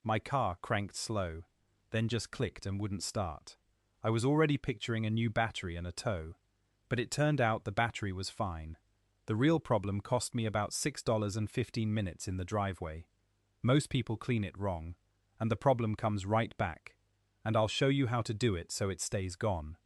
My car cranked slow, then just clicked and wouldn't start. I was already picturing a new battery and a tow, but it turned out the battery was fine. The real problem cost me about $6.15 in the driveway. Most people clean it wrong, and the problem comes right back. And I'll show you how to do it so it stays gone.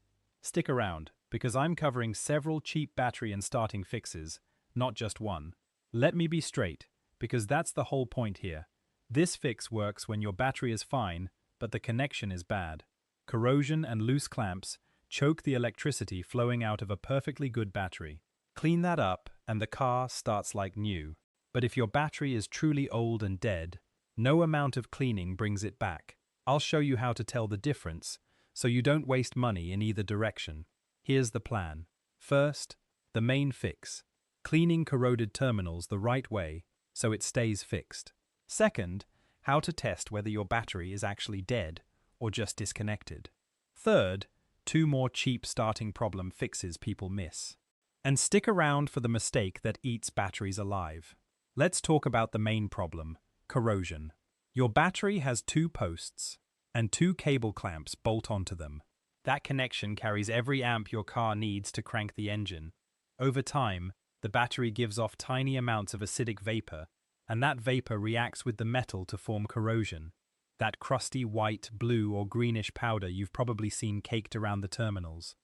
Stick around, because I'm covering several cheap battery and starting fixes, not just one. Let me be straight, because that's the whole point here. This fix works when your battery is fine, but the connection is bad. Corrosion and loose clamps choke the electricity flowing out of a perfectly good battery. Clean that up, and the car starts like new. But if your battery is truly old and dead, no amount of cleaning brings it back. I'll show you how to tell the difference, so you don't waste money in either direction. Here's the plan. First, the main fix. Cleaning corroded terminals the right way so it stays fixed. Second, how to test whether your battery is actually dead or just disconnected. Third, 2 more cheap starting problem fixes people miss. And stick around for the mistake that eats batteries alive. Let's talk about the main problem, corrosion. Your battery has 2 posts and 2 cable clamps bolt onto them. That connection carries every amp your car needs to crank the engine. Over time, the battery gives off tiny amounts of acidic vapor, and that vapor reacts with the metal to form corrosion. That crusty white, blue, or greenish powder you've probably seen caked around the terminals.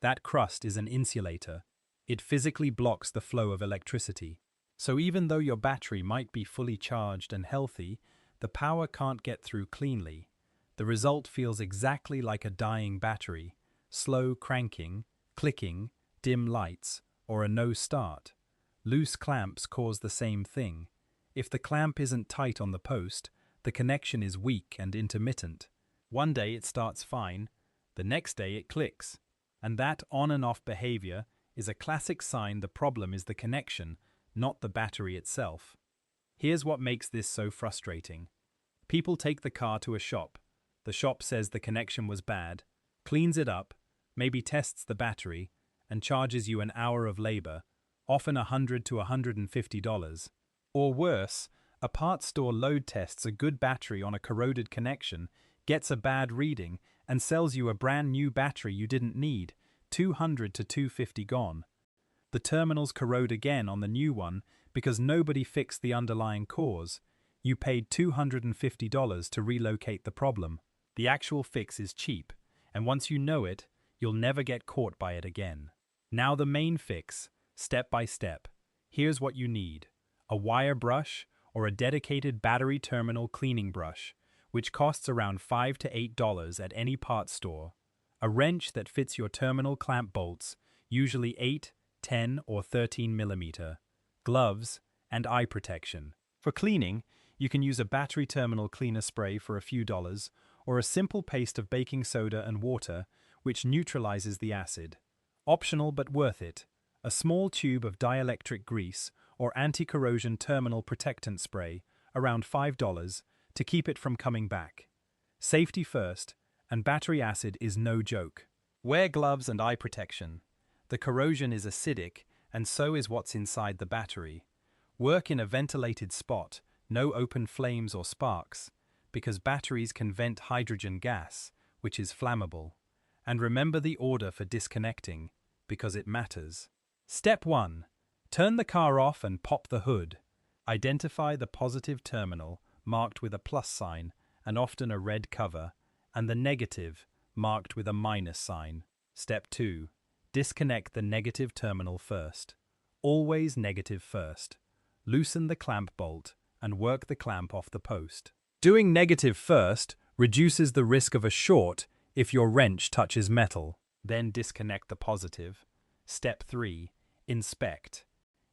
That crust is an insulator. It physically blocks the flow of electricity. So even though your battery might be fully charged and healthy, the power can't get through cleanly. The result feels exactly like a dying battery: slow cranking, clicking, dim lights, or a no start. Loose clamps cause the same thing. If the clamp isn't tight on the post, the connection is weak and intermittent. One day it starts fine, the next day it clicks. And that on and off behavior is a classic sign the problem is the connection, not the battery itself. Here's what makes this so frustrating. People take the car to a shop. The shop says the connection was bad, cleans it up, maybe tests the battery, and charges you an hour of labor, often $100 to $150. Or worse, a parts store load tests a good battery on a corroded connection, gets a bad reading, and sells you a brand new battery you didn't need, $200 to $250 gone. The terminals corrode again on the new one because nobody fixed the underlying cause. You paid $250 to relocate the problem. The actual fix is cheap, and once you know it, you'll never get caught by it again. Now the main fix, step by step. Here's what you need: a wire brush or a dedicated battery terminal cleaning brush, which costs around $5 to $8 at any parts store. A wrench that fits your terminal clamp bolts, usually 8, 10, or 13 millimeter. Gloves, and eye protection. For cleaning, you can use a battery terminal cleaner spray for a few dollars, or a simple paste of baking soda and water, which neutralizes the acid. Optional but worth it: a small tube of dielectric grease or anti-corrosion terminal protectant spray, around $5, to keep it from coming back. Safety first, and battery acid is no joke. Wear gloves and eye protection. The corrosion is acidic, and so is what's inside the battery. Work in a ventilated spot, no open flames or sparks, because batteries can vent hydrogen gas, which is flammable. And remember the order for disconnecting, because it matters. Step 1. Turn the car off and pop the hood. Identify the positive terminal, marked with a plus sign and often a red cover, and the negative, marked with a minus sign. Step 2. Disconnect the negative terminal first. Always negative first. Loosen the clamp bolt and work the clamp off the post. Doing negative first reduces the risk of a short if your wrench touches metal. Then disconnect the positive. Step 3. Inspect.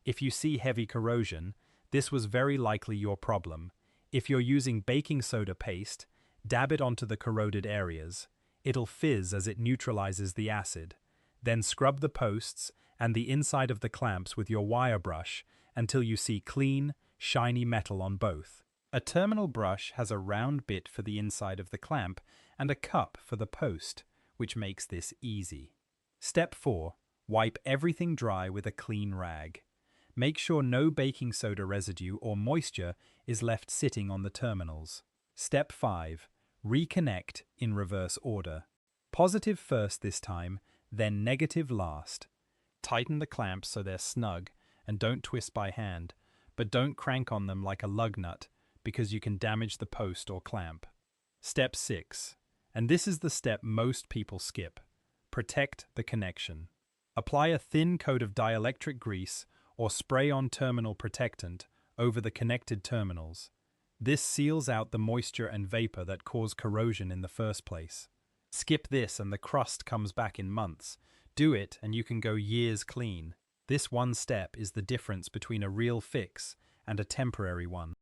If you see heavy corrosion, this was very likely your problem. If you're using baking soda paste, dab it onto the corroded areas. It'll fizz as it neutralizes the acid. Then scrub the posts and the inside of the clamps with your wire brush until you see clean, shiny metal on both. A terminal brush has a round bit for the inside of the clamp and a cup for the post, which makes this easy. Step 4. Wipe everything dry with a clean rag. Make sure no baking soda residue or moisture is left sitting on the terminals. Step 5. Reconnect in reverse order. Positive first this time, then negative last. Tighten the clamps so they're snug and don't twist by hand, but don't crank on them like a lug nut because you can damage the post or clamp. Step 6. And this is the step most people skip. Protect the connection. Apply a thin coat of dielectric grease or spray on terminal protectant over the connected terminals. This seals out the moisture and vapor that cause corrosion in the first place. Skip this and the crust comes back in months. Do it and you can go years clean. This one step is the difference between a real fix and a temporary one.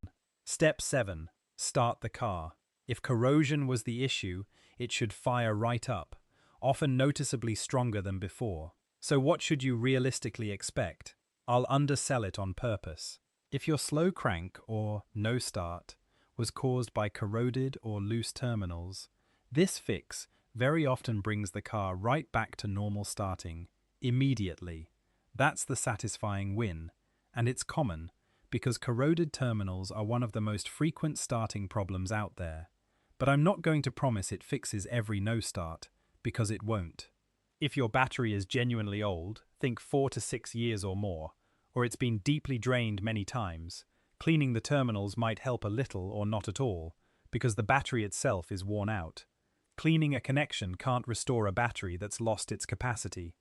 Step 7. Start the car. If corrosion was the issue, it should fire right up, often noticeably stronger than before. So what should you realistically expect? I'll undersell it on purpose. If your slow crank or no start was caused by corroded or loose terminals, this fix very often brings the car right back to normal starting, immediately. That's the satisfying win, and it's common, because corroded terminals are one of the most frequent starting problems out there. But I'm not going to promise it fixes every no start, because it won't. If your battery is genuinely old, think 4 to 6 years or more, or it's been deeply drained many times, cleaning the terminals might help a little or not at all, because the battery itself is worn out. Cleaning a connection can't restore a battery that's lost its capacity.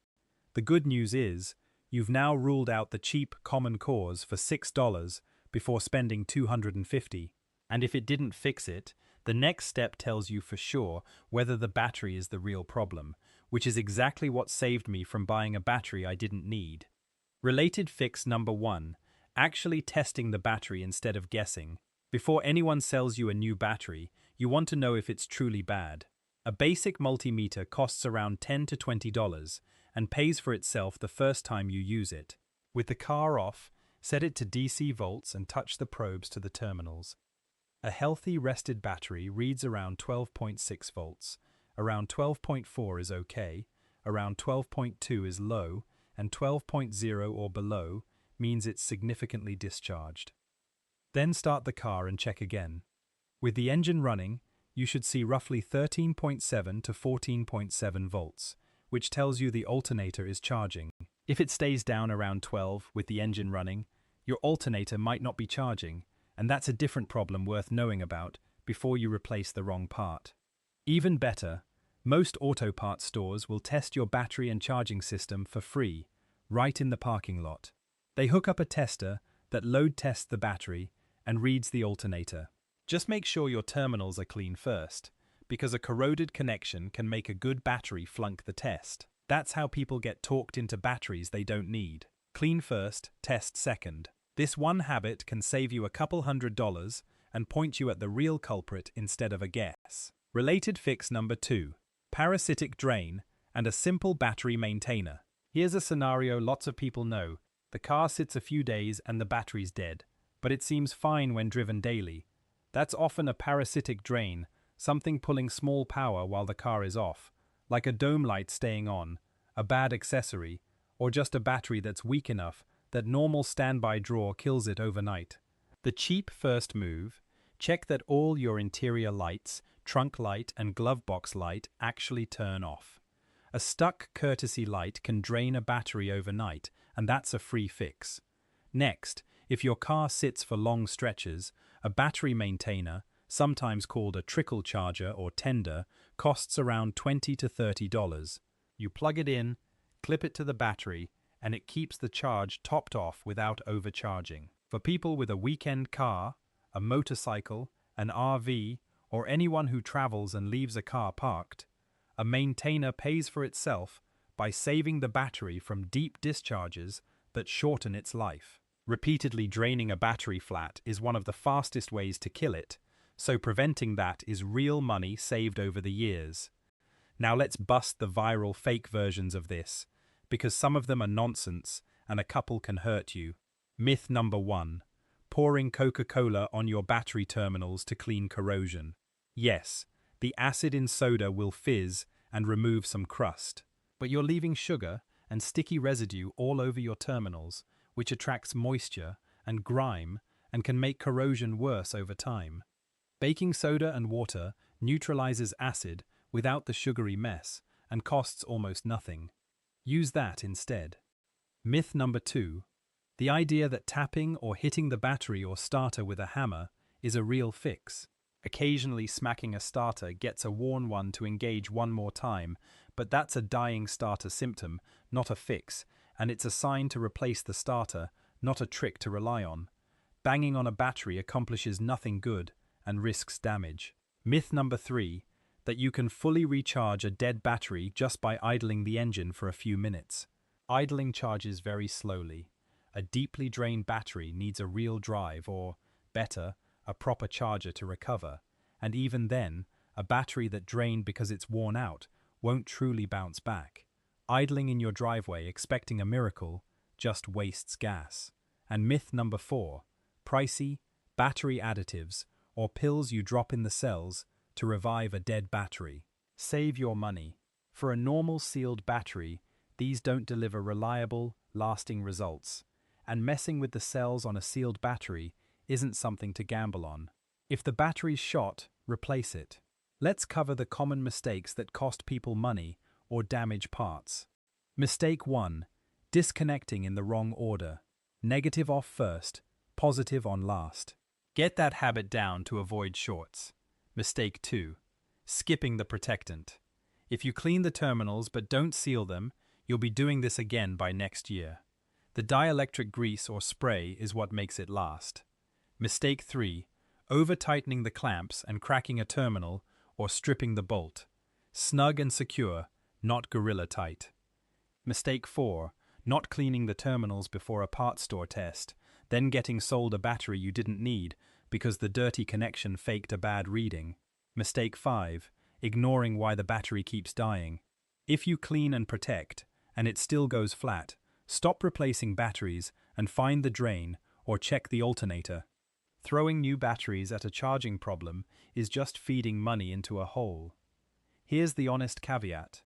The good news is, you've now ruled out the cheap common cause for $6 before spending $250. And if it didn't fix it, the next step tells you for sure whether the battery is the real problem, which is exactly what saved me from buying a battery I didn't need. Related fix number 1. Actually testing the battery instead of guessing. Before anyone sells you a new battery, you want to know if it's truly bad. A basic multimeter costs around $10 to $20 and pays for itself the first time you use it. With the car off, set it to DC volts and touch the probes to the terminals. A healthy rested battery reads around 12.6 volts, around 12.4 is okay, around 12.2 is low, and 12.0 or below means it's significantly discharged. Then start the car and check again. With the engine running, you should see roughly 13.7 to 14.7 volts, which tells you the alternator is charging. If it stays down around 12 with the engine running, your alternator might not be charging, and that's a different problem worth knowing about before you replace the wrong part. Even better, most auto parts stores will test your battery and charging system for free, right in the parking lot. They hook up a tester that load tests the battery and reads the alternator. Just make sure your terminals are clean first, because a corroded connection can make a good battery flunk the test. That's how people get talked into batteries they don't need. Clean first, test second. This one habit can save you a couple $100 and point you at the real culprit instead of a guess. Related fix number 2. Parasitic drain and a simple battery maintainer. Here's a scenario lots of people know. The car sits a few days and the battery's dead, but it seems fine when driven daily. That's often a parasitic drain, something pulling small power while the car is off, like a dome light staying on, a bad accessory, or just a battery that's weak enough that normal standby draw kills it overnight. The cheap first move, check that all your interior lights, trunk light and glove box light actually turn off. A stuck courtesy light can drain a battery overnight, and that's a free fix. Next, if your car sits for long stretches, a battery maintainer, sometimes called a trickle charger or tender, costs around $20 to $30. You plug it in, clip it to the battery, and it keeps the charge topped off without overcharging. For people with a weekend car, a motorcycle, an RV, or anyone who travels and leaves a car parked, a maintainer pays for itself by saving the battery from deep discharges that shorten its life. Repeatedly draining a battery flat is one of the fastest ways to kill it, so preventing that is real money saved over the years. Now let's bust the viral fake versions of this, because some of them are nonsense and a couple can hurt you. Myth number 1. Pouring Coca-Cola on your battery terminals to clean corrosion. Yes, the acid in soda will fizz and remove some crust, but you're leaving sugar and sticky residue all over your terminals, which attracts moisture and grime and can make corrosion worse over time. Baking soda and water neutralizes acid without the sugary mess and costs almost nothing. Use that instead. Myth number 2. The idea that tapping or hitting the battery or starter with a hammer is a real fix. Occasionally smacking a starter gets a worn one to engage one more time, but that's a dying starter symptom, not a fix, and it's a sign to replace the starter, not a trick to rely on. Banging on a battery accomplishes nothing good and risks damage. Myth number 3. That you can fully recharge a dead battery just by idling the engine for a few minutes. Idling charges very slowly. A deeply drained battery needs a real drive or, better, a proper charger to recover, and even then, a battery that drained because it's worn out won't truly bounce back. Idling in your driveway expecting a miracle just wastes gas. And myth number 4. Pricey, battery additives, or pills you drop in the cells to revive a dead battery. Save your money. For a normal sealed battery, these don't deliver reliable, lasting results, and messing with the cells on a sealed battery isn't something to gamble on. If the battery's shot, replace it. Let's cover the common mistakes that cost people money or damage parts. Mistake 1. Disconnecting in the wrong order. Negative off first, positive on last. Get that habit down to avoid shorts. Mistake 2. Skipping the protectant. If you clean the terminals but don't seal them, you'll be doing this again by next year. The dielectric grease or spray is what makes it last. Mistake 3. Over-tightening the clamps and cracking a terminal or stripping the bolt. Snug and secure, not gorilla tight. Mistake 4. Not cleaning the terminals before a parts store test, then getting sold a battery you didn't need because the dirty connection faked a bad reading. Mistake 5. Ignoring why the battery keeps dying. If you clean and protect, and it still goes flat, stop replacing batteries and find the drain or check the alternator. Throwing new batteries at a charging problem is just feeding money into a hole. Here's the honest caveat.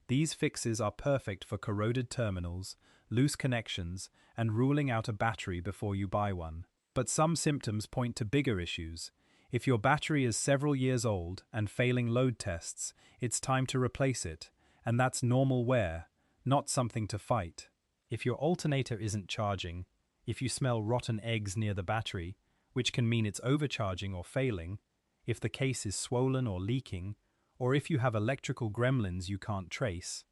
These fixes are perfect for corroded terminals, loose connections, and ruling out a battery before you buy one. But some symptoms point to bigger issues. If your battery is several years old and failing load tests, it's time to replace it, and that's normal wear, not something to fight. If your alternator isn't charging, if you smell rotten eggs near the battery, which can mean it's overcharging or failing, if the case is swollen or leaking, or if you have electrical gremlins you can't trace,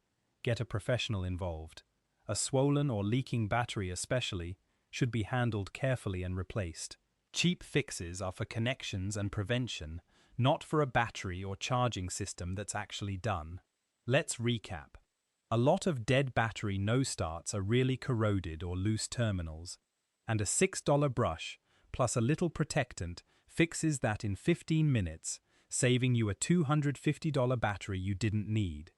get a professional involved. A swollen or leaking battery especially should be handled carefully and replaced. Cheap fixes are for connections and prevention, not for a battery or charging system that's actually done. Let's recap. A lot of dead battery no-starts are really corroded or loose terminals, and a $6 brush plus a little protectant fixes that in 15 minutes, saving you a $250 battery you didn't need.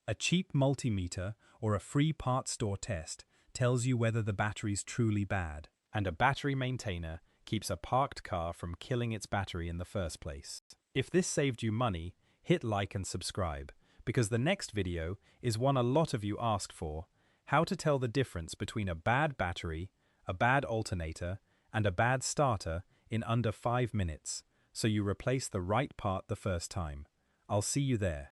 A cheap multimeter or a free parts store test tells you whether the battery's truly bad, and a battery maintainer keeps a parked car from killing its battery in the first place. If this saved you money, hit like and subscribe, because the next video is one a lot of you asked for: how to tell the difference between a bad battery, a bad alternator, and a bad starter in under 5 minutes, so you replace the right part the first time. I'll see you there.